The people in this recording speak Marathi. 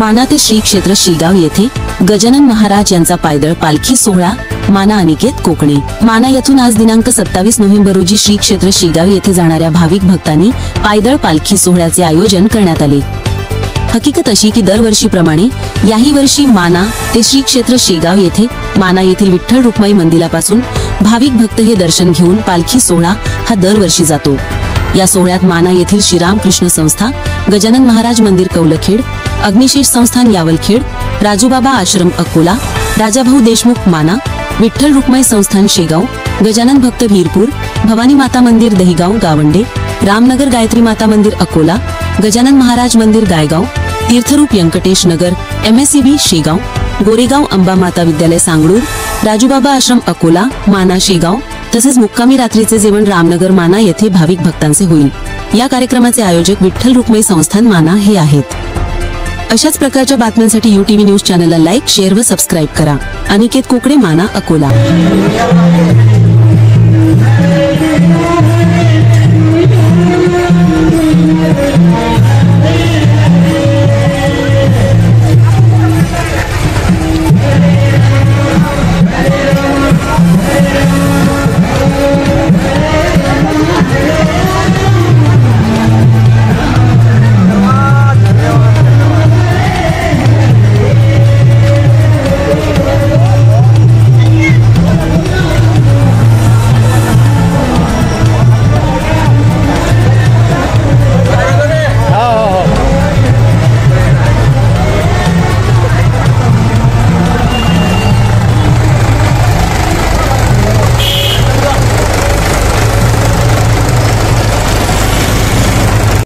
माना ते श्री क्षेत्र शेगाव येथे गजानन महाराज यांचा पायदळ पालखी सोहळा माना अनिकेत कोकणे। माना येथून आज दिनांक 27 नोव्हेंबर रोजी श्री क्षेत्र शेगाव येथे जाणाऱ्या भाविक भक्तांनी पायदळ पालखी सोहळ्याचे आयोजन करण्यात आले। हकीकत अशी की दरवर्षीप्रमाणे याही वर्षी माना ते श्री क्षेत्र शेगाव येथे माना येथील विठ्ठल रुक्माई मंदिरापासून भाविक भक्त हे दर्शन घेऊन पालखी सोहळा हा दरवर्षी जातो। या सोहळ्यात माना येथील श्रीराम कृष्ण संस्था, गजानन महाराज मंदिर कौलखेड, अग्निशेष संस्थान यावलखेड, राजूबाबा आश्रम अकोला, राजाभाऊ देशमुख माना, विठ्ठल रुक्माई संस्थान शेगाव, गजानन भक्त वीरपूर, भवानी माता मंदिर दहिगाव गावंडे, रामनगर गायत्री माता मंदिर अकोला, गजानन महाराज मंदिर गायगाव, तीर्थरूप व्यंकटेश नगर MSCB शेगाव, गोरेगाव अंबा माता विद्यालय सांगळूर, राजूबाबा आश्रम अकोला, माना शेगाव तसेच मुक्कामी रात्रीचे जेवण रामनगर माना येथे भाविक भक्तांचे होईल। या कार्यक्रमाचे आयोजक विठ्ठल रुक्माई संस्थान माना हे आहेत। अशाच प्रकारच्या बातम्यांसाठी UTV न्यूज चॅनलला लाईक, शेअर व सबस्क्राईब करा। अनिकेत कोकणे, माना अकोला।